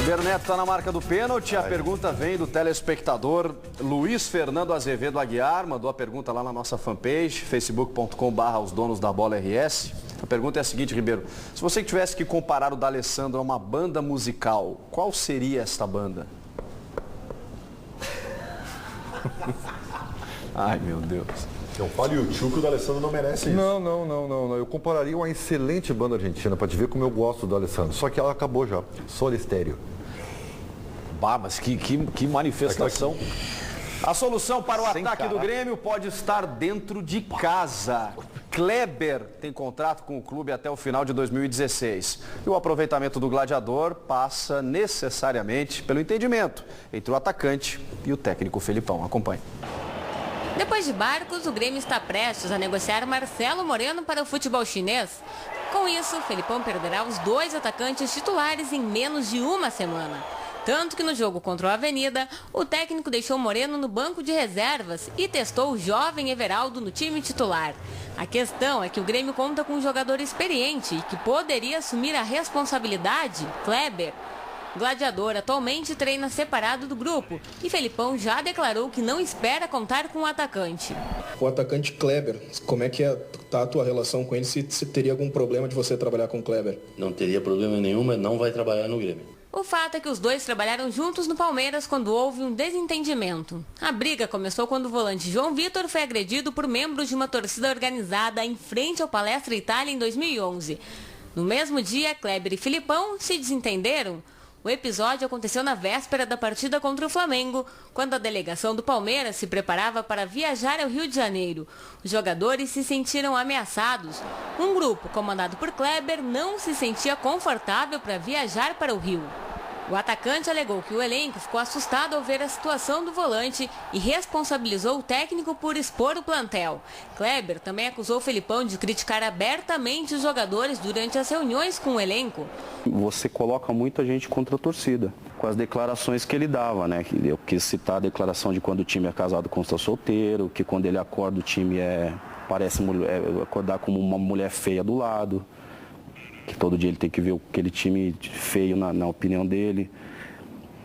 Ribeiro Neto está na marca do pênalti. A pergunta vem do telespectador Luiz Fernando Azevedo Aguiar. Mandou a pergunta lá na nossa fanpage, facebook.com/os donos da bola RS. A pergunta é a seguinte, Ribeiro. Se você tivesse que comparar o D'Alessandro a uma banda musical, qual seria esta banda? Ai, meu Deus. Não fale o tio que o D'Alessandro não merece isso. Não. Eu compararia uma excelente banda argentina, para te ver como eu gosto do D'Alessandro. Só que ela acabou já. Soda Stereo. Bah, mas que manifestação. A solução para o ataque do Grêmio pode estar dentro de casa. Kleber tem contrato com o clube até o final de 2016. E o aproveitamento do Gladiador passa necessariamente pelo entendimento entre o atacante e o técnico Felipão. Acompanhe. Depois de Barcos, o Grêmio está prestes a negociar Marcelo Moreno para o futebol chinês. Com isso, Felipão perderá os 2 atacantes titulares em menos de uma semana. Tanto que no jogo contra o Avenida, o técnico deixou Moreno no banco de reservas e testou o jovem Everaldo no time titular. A questão é que o Grêmio conta com um jogador experiente e que poderia assumir a responsabilidade, Kleber. O Gladiador atualmente treina separado do grupo e Felipão já declarou que não espera contar com o atacante. O atacante Kleber, como é que está a tua relação com ele? Se teria algum problema de você trabalhar com o Kleber? Não teria problema nenhum, mas não vai trabalhar no Grêmio. O fato é que os dois trabalharam juntos no Palmeiras quando houve um desentendimento. A briga começou quando o volante João Vitor foi agredido por membros de uma torcida organizada em frente ao Palestra Itália em 2011. No mesmo dia, Kleber e Felipão se desentenderam. O episódio aconteceu na véspera da partida contra o Flamengo, quando a delegação do Palmeiras se preparava para viajar ao Rio de Janeiro. Os jogadores se sentiram ameaçados. Um grupo, comandado por Kleber, não se sentia confortável para viajar para o Rio. O atacante alegou que o elenco ficou assustado ao ver a situação do volante e responsabilizou o técnico por expor o plantel. Kleber também acusou o Felipão de criticar abertamente os jogadores durante as reuniões com o elenco. Você coloca muita gente contra a torcida, com as declarações que ele dava, né? Eu quis citar a declaração de quando o time é casado com o solteiro, que quando ele acorda o time parece acordar como uma mulher feia do lado. Que todo dia ele tem que ver aquele time feio na opinião dele.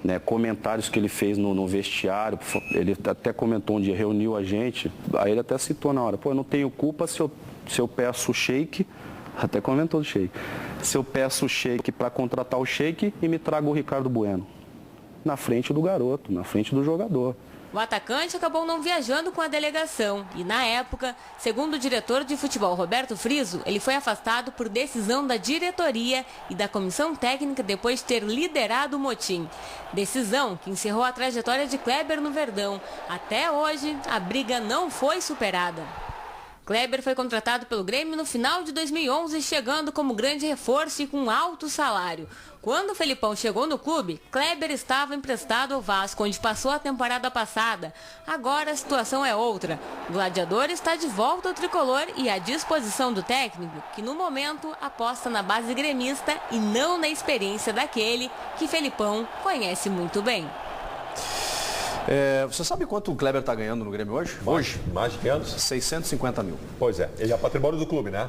Né, comentários que ele fez no vestiário, ele até comentou um dia, reuniu a gente, aí ele até citou na hora, eu não tenho culpa se eu peço o Sheik, até comentou do Sheik, se eu peço o Sheik para contratar o Sheik e me trago o Ricardo Bueno, na frente do garoto, na frente do jogador. O atacante acabou não viajando com a delegação e, na época, segundo o diretor de futebol Roberto Friso, ele foi afastado por decisão da diretoria e da comissão técnica depois de ter liderado o motim. Decisão que encerrou a trajetória de Kleber no Verdão. Até hoje, a briga não foi superada. Kleber foi contratado pelo Grêmio no final de 2011, chegando como grande reforço e com alto salário. Quando o Felipão chegou no clube, Kleber estava emprestado ao Vasco, onde passou a temporada passada. Agora a situação é outra. O Gladiador está de volta ao tricolor e à disposição do técnico, que no momento aposta na base gremista e não na experiência daquele que Felipão conhece muito bem. Você sabe quanto o Kleber está ganhando no Grêmio hoje? Mais de 500? 650 mil. Pois é, ele é patrimônio do clube, né?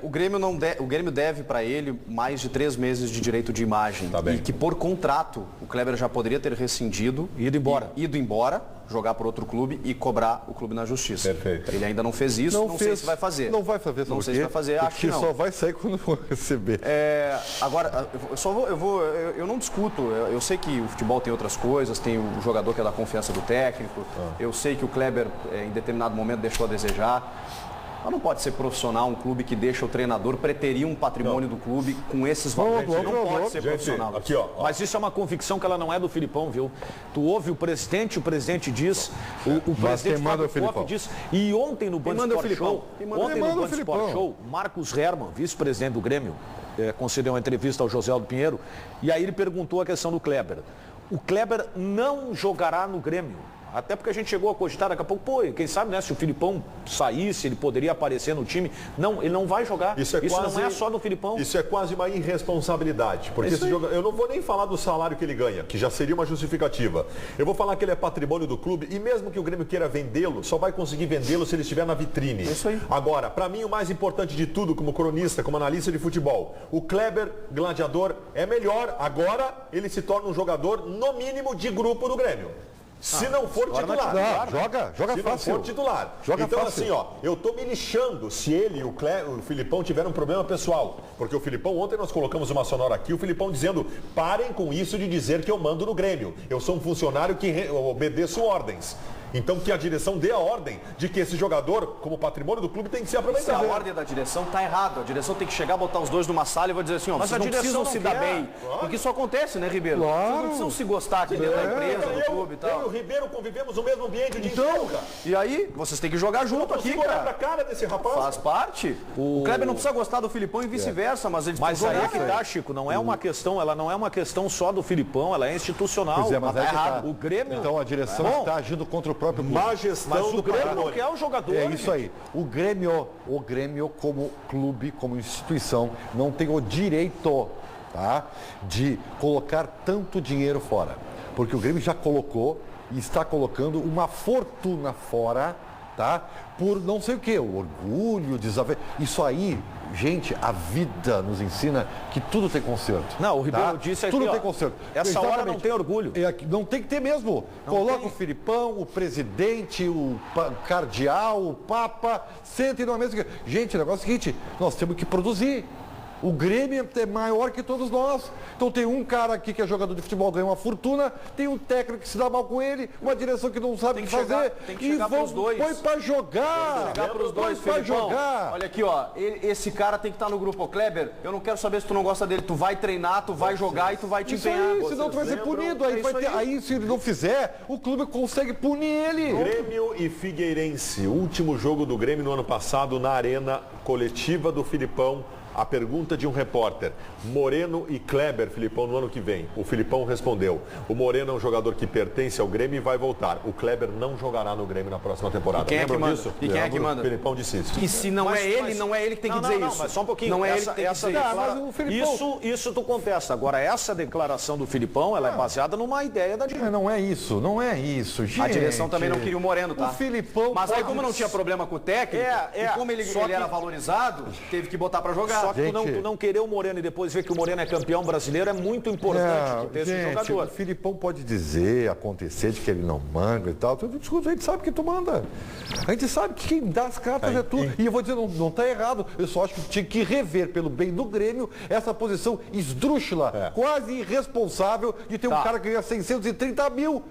O Grêmio deve para ele mais de 3 meses de direito de imagem. Tá bem. E que por contrato o Kleber já poderia ter rescindido, ido embora, jogar para outro clube e cobrar o clube na justiça. Perfeito. Ele ainda não fez isso, não sei se vai fazer. Não vai fazer, não sei se vai fazer, acho que não. Só vai sair quando for receber. Agora, eu não discuto, eu sei que o futebol tem outras coisas, tem o jogador que é da confiança do técnico, eu sei que o Kleber em determinado momento deixou a desejar. Mas não pode ser profissional um clube que deixa o treinador preterir um patrimônio do clube com esses valores. Não pode ser profissional. Aqui, ó. Mas isso é uma convicção que ela não é do Filipão, viu? Tu ouve o presidente diz, o presidente Fábio Koff diz, e ontem no Band Sport Show, Marcos Hermann, vice-presidente do Grêmio, concedeu uma entrevista ao José Aldo Pinheiro, e aí ele perguntou a questão do Kleber. O Kleber não jogará no Grêmio. Até porque a gente chegou a cogitar daqui a pouco, pô, quem sabe, né, se o Filipão saísse, ele poderia aparecer no time. Não, ele não vai jogar. Isso não é só do Filipão. Isso é quase uma irresponsabilidade. Porque esse eu não vou nem falar do salário que ele ganha, que já seria uma justificativa. Eu vou falar que ele é patrimônio do clube e mesmo que o Grêmio queira vendê-lo, só vai conseguir vendê-lo se ele estiver na vitrine. Isso aí. Agora, para mim, o mais importante de tudo, como cronista, como analista de futebol, o Kleber, gladiador, é melhor. Agora, ele se torna um jogador, no mínimo, de grupo do Grêmio. Se não for titular. Joga se fácil. não for titular. Então, assim, ó, eu tô me lixando se ele e o Filipão tiveram um problema pessoal. Porque o Filipão, ontem nós colocamos uma sonora aqui, o Filipão dizendo, parem com isso de dizer que eu mando no Grêmio. Eu sou um funcionário que obedeço ordens. Então que a direção dê a ordem de que esse jogador, como patrimônio do clube, tem que ser aproveitado. Se a ordem da direção tá errado. A direção tem que chegar, botar os dois numa sala e vou dizer assim, ó, mas vocês não precisam se dar bem. Claro. Porque isso acontece, né, Ribeiro? Claro. Vocês não precisam se gostar aqui dentro da empresa, do clube e tal. Eu e o Ribeiro convivemos no mesmo ambiente de então, cara. E aí, vocês têm que jogar junto aqui, cara. Olhar pra cara desse rapaz. Faz parte. O Kleber não precisa gostar do Filipão e vice-versa, mas eles precisam jogar. Mas aí que tá, Chico, não é uma questão, ela não é uma questão só do Filipão, ela é institucional. Pois é, mas tá errado. O Grêmio... Então a direção está agindo contra o próprio clube. Mas o Grêmio não quer o jogador. É isso aí. O Grêmio como clube, como instituição, não tem o direito, tá, de colocar tanto dinheiro fora. Porque o Grêmio já colocou e está colocando uma fortuna fora, tá? Por não sei o quê, o orgulho, desafio. Isso aí, gente, a vida nos ensina que tudo tem conserto. Não, o Ribeiro disse aqui, tudo tem conserto. Essa hora não tem orgulho. Não tem que ter mesmo. Coloca o Filipão, o presidente, o cardeal, o papa, sentem numa mesa. Gente, o negócio é o seguinte, nós temos que produzir. O Grêmio é maior que todos nós. Então tem um cara aqui que é jogador de futebol, ganha uma fortuna, tem um técnico que se dá mal com ele, uma direção que não sabe o que fazer. Tem que chegar pros dois. Põe pra jogar. Chegar pros dois, pra jogar. Olha aqui, ó, esse cara tem que estar no grupo. Ô, Kleber, eu não quero saber se tu não gosta dele. Tu vai treinar, tu vai jogar e tu vai te empenhar. Aí, senão tu vai ser punido. Aí se ele não fizer, o clube consegue punir ele. Grêmio e Figueirense. Último jogo do Grêmio no ano passado na arena coletiva do Filipão. A pergunta de um repórter, Moreno e Kleber, Filipão, no ano que vem. O Filipão respondeu, o Moreno é um jogador que pertence ao Grêmio e vai voltar. O Kleber não jogará no Grêmio na próxima temporada. E quem é que manda? Disso? E quem é que manda? O Filipão disse isso. E se não é ele, não é ele que tem que dizer isso. Mas só um pouquinho. Não é ele que tem que dizer isso. Isso tu contesta. Agora, essa declaração do Filipão, ela é baseada numa ideia da direção. Não é isso, gente. A direção também não queria o Moreno, tá? O Filipão mas aí, como não tinha problema com o técnico, e como ele era valorizado, teve que botar pra jogar. Só que tu não querer o Moreno e depois ver que o Moreno é campeão brasileiro é muito importante ter esse jogador. O Filipão pode dizer, acontecer de que ele não manda e tal. A gente sabe que tu manda. A gente sabe que quem dá as cartas é tu. E eu vou dizer, não está errado. Eu só acho que tinha que rever pelo bem do Grêmio essa posição esdrúxula, quase irresponsável de ter um cara que ganha 630 mil.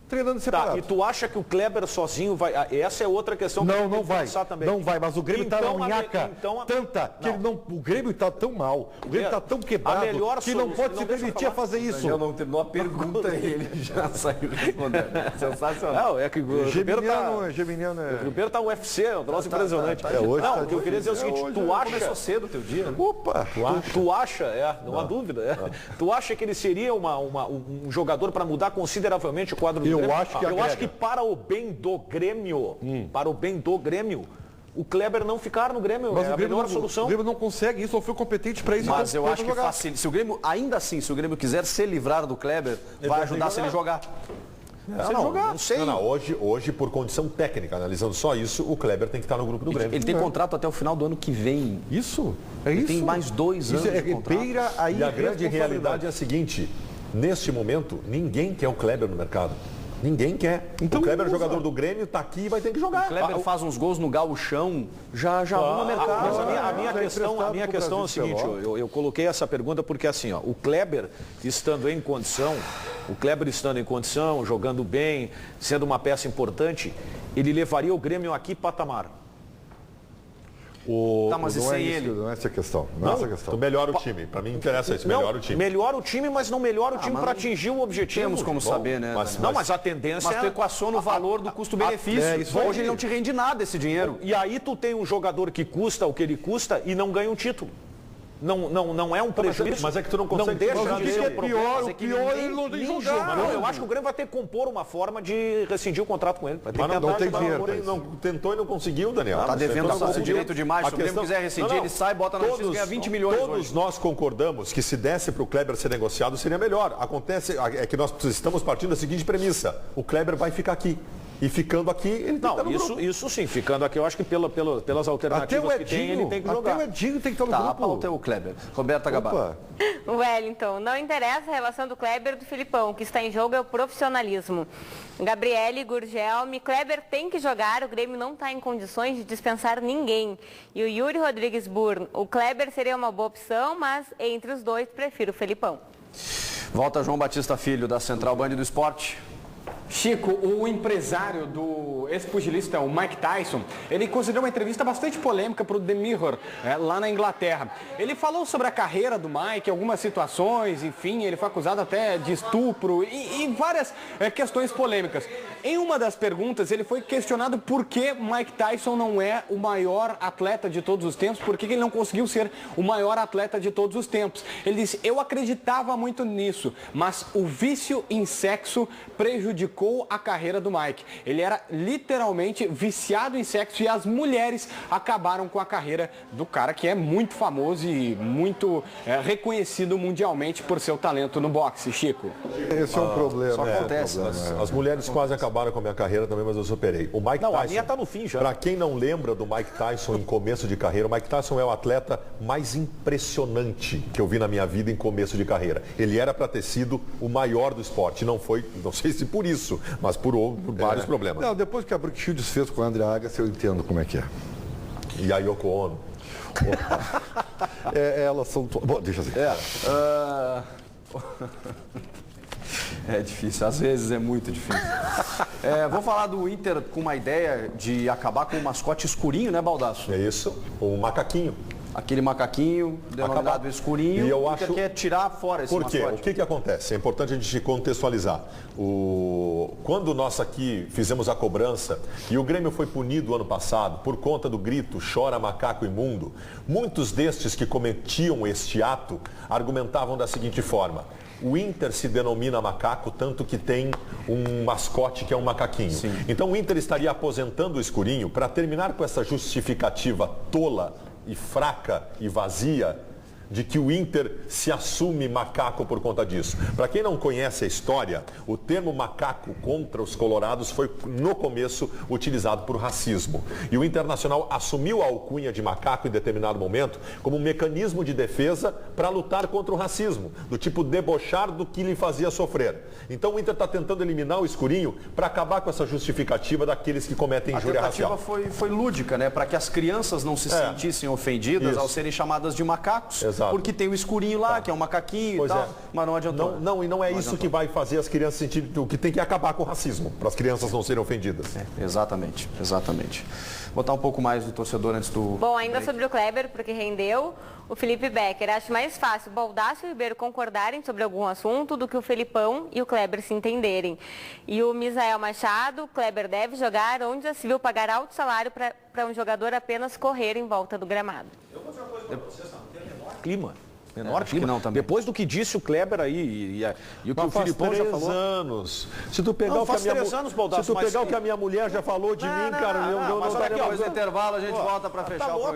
Treinando separado. E tu acha que o Kleber sozinho vai... Essa é outra questão que não vai. Também. Não vai, mas o Grêmio está na unhaca tanta que o Grêmio está tão mal, o Grêmio está tão quebrado que não pode se permitir fazer isso. Eu não terminou a pergunta e ele já saiu respondendo. Sensacional. Não, é que o Ribeiro está no UFC, é um troço impressionante. Não, o que eu queria dizer é o seguinte, tu acha... Começou cedo o teu dia, né? Opa! Tu acha, não há dúvida, tu acha que ele seria um jogador para mudar consideravelmente o quadro do Eu acho que para o bem do Grêmio, o Kleber não ficar no Grêmio é a melhor solução. O Grêmio não consegue isso, ou foi competente para isso. Mas eu acho que facilita. Se o Grêmio, ainda assim, se o Grêmio quiser se livrar do Kleber, vai ajudar se ele jogar. Não sei. Hoje, por condição técnica, analisando só isso, o Kleber tem que estar no grupo do Grêmio. Ele tem contrato até o final do ano que vem. Isso? Ele tem mais 2 anos de contrato. E a grande realidade é a seguinte, neste momento, ninguém quer o Kleber no mercado. Ninguém quer. Então, o Kleber é jogador do Grêmio, está aqui e vai ter que jogar. O Kleber faz uns gols no gauchão, já arruma mercado. Mas a minha questão é o seguinte, eu coloquei essa pergunta porque assim, o Kleber estando em condição, jogando bem, sendo uma peça importante, ele levaria o Grêmio a que patamar? Mas não sem ele. Não é essa a questão. Tu melhora o time. Para mim interessa isso, melhora o time. Melhora o time, mas não melhora o time para atingir o objetivo. Temos como saber, né? Mas a tendência tu equaciona o valor do custo-benefício. Hoje ele não te rende nada esse dinheiro. E aí tu tem um jogador que custa o que ele custa e não ganha um título. não é um prejuízo. Mas é que tu não consegue... Não deixa de ser pior, o pior ele não tem jogar. Não, eu acho que o Grêmio vai ter que compor uma forma de rescindir o contrato com ele. Mas não tem dinheiro. Tentou e não conseguiu, Daniel. Está devendo esse direito demais. Se o Grêmio quiser rescindir, ele sai, bota na justiça e ganha 20 milhões Todos nós concordamos que se desse para o Kleber ser negociado seria melhor. Acontece é que nós estamos partindo da seguinte premissa. O Kleber vai ficar aqui. E ficando aqui, ele tem que estar no grupo. Isso sim, ficando aqui, eu acho que pelas alternativas que tem, ele tem que jogar. Até o Edinho tem que estar no grupo. A pauta é o Kleber. Roberta Gabarra. Wellington, não interessa a relação do Kleber e do Filipão. O que está em jogo é o profissionalismo. Gabriele, Gurgelme, Kleber tem que jogar, o Grêmio não está em condições de dispensar ninguém. E o Yuri Rodrigues Burn, o Kleber seria uma boa opção, mas entre os dois prefiro o Filipão. Volta João Batista Filho, da Central Band do Esporte. Chico, o empresário do ex-pugilista, o Mike Tyson, ele concedeu uma entrevista bastante polêmica para o The Mirror, lá na Inglaterra. Ele falou sobre a carreira do Mike, algumas situações, enfim, ele foi acusado até de estupro e várias questões polêmicas. Em uma das perguntas, ele foi questionado por que Mike Tyson não é o maior atleta de todos os tempos, por que ele não conseguiu ser o maior atleta de todos os tempos. Ele disse, eu acreditava muito nisso, mas o vício em sexo prejudicou a carreira do Mike. Ele era literalmente viciado em sexo e as mulheres acabaram com a carreira do cara que é muito famoso e muito reconhecido mundialmente por seu talento no boxe, Chico. Esse é um problema. Só acontece. As mulheres quase acabaram com a minha carreira também, mas eu superei. O Mike Tyson, a minha tá no fim já. Para quem não lembra do Mike Tyson em começo de carreira, o Mike Tyson é o atleta mais impressionante que eu vi na minha vida em começo de carreira. Ele era para ter sido o maior do esporte. Não foi, não sei se por isso, mas por vários problemas. Não, depois que a Brooke Shields fez com a Andrea Agassi, eu entendo como é que é. E a Yoko Ono. Elas são... Bom, deixa assim. É difícil, às vezes é muito difícil. Vou falar do Inter com uma ideia de acabar com o mascote escurinho, né, Baldasso? É isso, o macaquinho. Aquele macaquinho denominado escurinho, e eu o acho... Inter quer tirar fora esse mascote. Por quê? O que acontece? É importante a gente contextualizar. Quando nós aqui fizemos a cobrança e o Grêmio foi punido ano passado por conta do grito "chora macaco imundo", muitos destes que cometiam este ato argumentavam da seguinte forma: o Inter se denomina macaco, tanto que tem um mascote que é um macaquinho. Sim. Então o Inter estaria aposentando o escurinho para terminar com essa justificativa tola e fraca e vazia de que o Inter se assume macaco por conta disso. Para quem não conhece a história, o termo macaco contra os colorados foi, no começo, utilizado por racismo. E o Internacional assumiu a alcunha de macaco em determinado momento como um mecanismo de defesa para lutar contra o racismo, do tipo debochar do que lhe fazia sofrer. Então o Inter está tentando eliminar o escurinho para acabar com essa justificativa daqueles que cometem injúria racial. A tentativa foi lúdica, né? Para que as crianças não se sentissem ofendidas ao serem chamadas de macacos. Exato. Porque tem o escurinho lá, que é um macaquinho e tal, mas não adiantou. Não, e não é isso que vai fazer as crianças sentirem o que tem que acabar com o racismo, para as crianças não serem ofendidas. Exatamente. Botar um pouco mais do torcedor antes do... Bom, ainda sobre o Kleber, porque rendeu, o Felipe Becker. Acho mais fácil o Baldasso e o Ribeiro concordarem sobre algum assunto do que o Felipão e o Kleber se entenderem. E o Misael Machado, o Kleber deve jogar onde já se viu pagar alto salário para um jogador apenas correr em volta do gramado. Eu vou dizer uma coisa para vocês, não tem menor clima. Não, também. Depois do que disse o Kleber aí e o que o Filipão já falou. Anos. Se tu pegar, o que a minha mulher já falou de mim, cara, mas olha aqui, depois do intervalo a gente volta para fechar o programa.